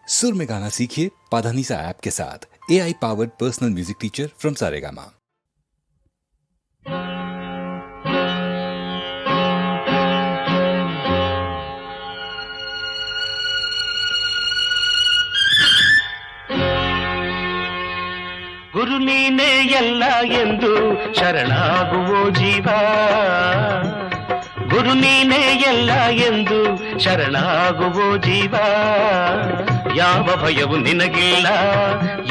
सुर में गाना सीखिए पाधानीसा ऐप के साथ। AI powered personal music teacher from Saregama. ಗುರು ನೀನೇ ಎಲ್ಲ ಎಂದು ಶರಣಾಗುವೋ ಜೀವ, ಗುರು ನೀನೇ ಎಲ್ಲ ಎಂದು ಶರಣಾಗುವೋ ಜೀವ. ಯಾವ ಭಯವು ನಿನಗಿಲ್ಲ,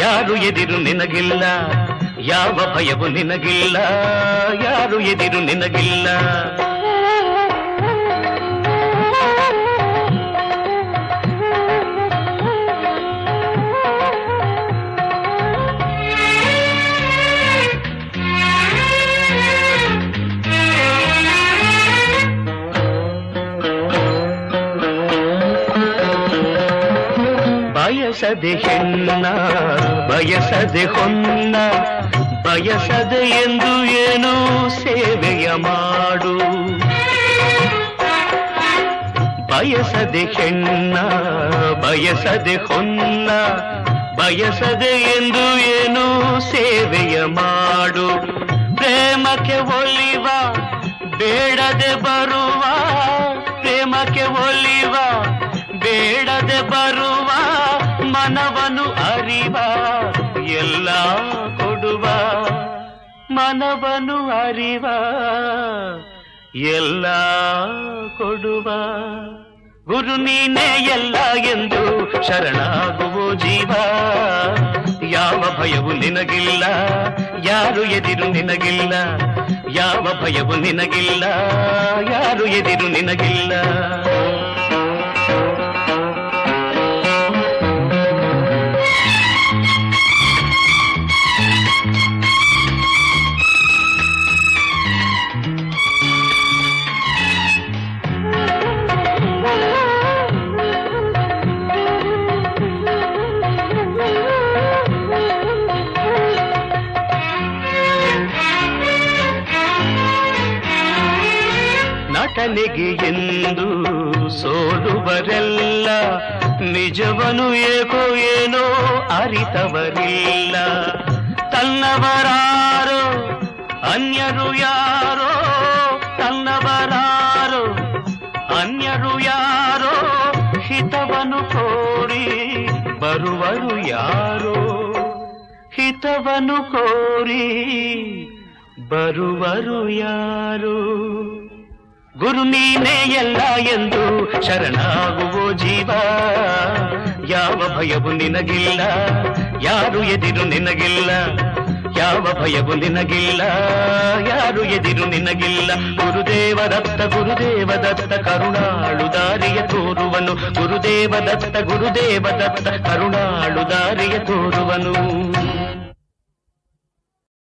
ಯಾರು ಎದಿರು ನಿನಗಿಲ್ಲ. ಯಾವ ಭಯವು ನಿನಗಿಲ್ಲ, ಯಾರು ಎದಿರು ನಿನಗಿಲ್ಲ. ಬಯಸದೆ ಹೆಣ್ಣ ಬಯಸದೆ ಹೊನ್ನ, ಬಯಸದೆ ಎಂದು ಏನು ಸೇವೆಯ ಮಾಡು. ಬಯಸದೆ ಹೆಣ್ಣ ಬಯಸದೆ ಹೊನ್ನ, ಬಯಸದೆ ಎಂದು ಏನು ಸೇವೆಯ ಮಾಡು. ಪ್ರೇಮಕ್ಕೆ ಒಲಿವ ಬೇಡದೆ ಬರುವ, ಪ್ರೇಮಕ್ಕೆ ಒಲಿವ ಬೇಡದೆ ಬರುವ, ಮನವನು ಅರಿವ ಎಲ್ಲ ಕೊಡುವ. ಮನವನು ಅರಿವ ಎಲ್ಲ ಕೊಡುವ. ಗುರು ನೀನೇ ಎಲ್ಲ ಎಂದು ಶರಣಾಗುವೋ ಜೀವ. ಯಾವ ಭಯವು ನಿನಗಿಲ್ಲ, ಯಾರು ಎದಿರು ನಿನಗಿಲ್ಲ. ಯಾವ ಭಯವು ನಿನಗಿಲ್ಲ, ಯಾರು ಎದಿರು ನಿನಗಿಲ್ಲ. ನಟನೆಗೆ ಎಂದು ಸೋಲುವರೆಲ್ಲ, ನಿಜವನು ಏಕೋ ಏನೋ ಅರಿತವರಿಲ್ಲ. ತನ್ನವರಾರೋ ಅನ್ಯರು ಯಾರೋ, ತನ್ನವರಾರೋ ಅನ್ಯರು ಯಾರೋ, ಹಿತವನು ಕೋರಿ ಬರುವರು ಯಾರೋ. ಹಿತವನು ಕೋರಿ ಬರುವರು ಯಾರು. ಗುರು ನೀನೇ ಎಲ್ಲ ಎಂದು ಶರಣಾಗುವೋ ಜೀವ. ಯಾವ ಭಯವು ನಿನಗಿಲ್ಲ, ಯಾರು ಎದಿರು ನಿನಗಿಲ್ಲ. ಯಾವ ಭಯವು ನಿನಗಿಲ್ಲ, ಯಾರು ಎದಿರು ನಿನಗಿಲ್ಲ. ಗುರುದೇವ ದತ್ತ ಗುರುದೇವ ದತ್ತ ಕರುಣಾಳು ದಾರಿಯ ತೋರುವನು. ಗುರುದೇವ ದತ್ತ ಗುರುದೇವ ದತ್ತ ಕರುಣಾಳು ದಾರಿಯ ತೋರುವನು.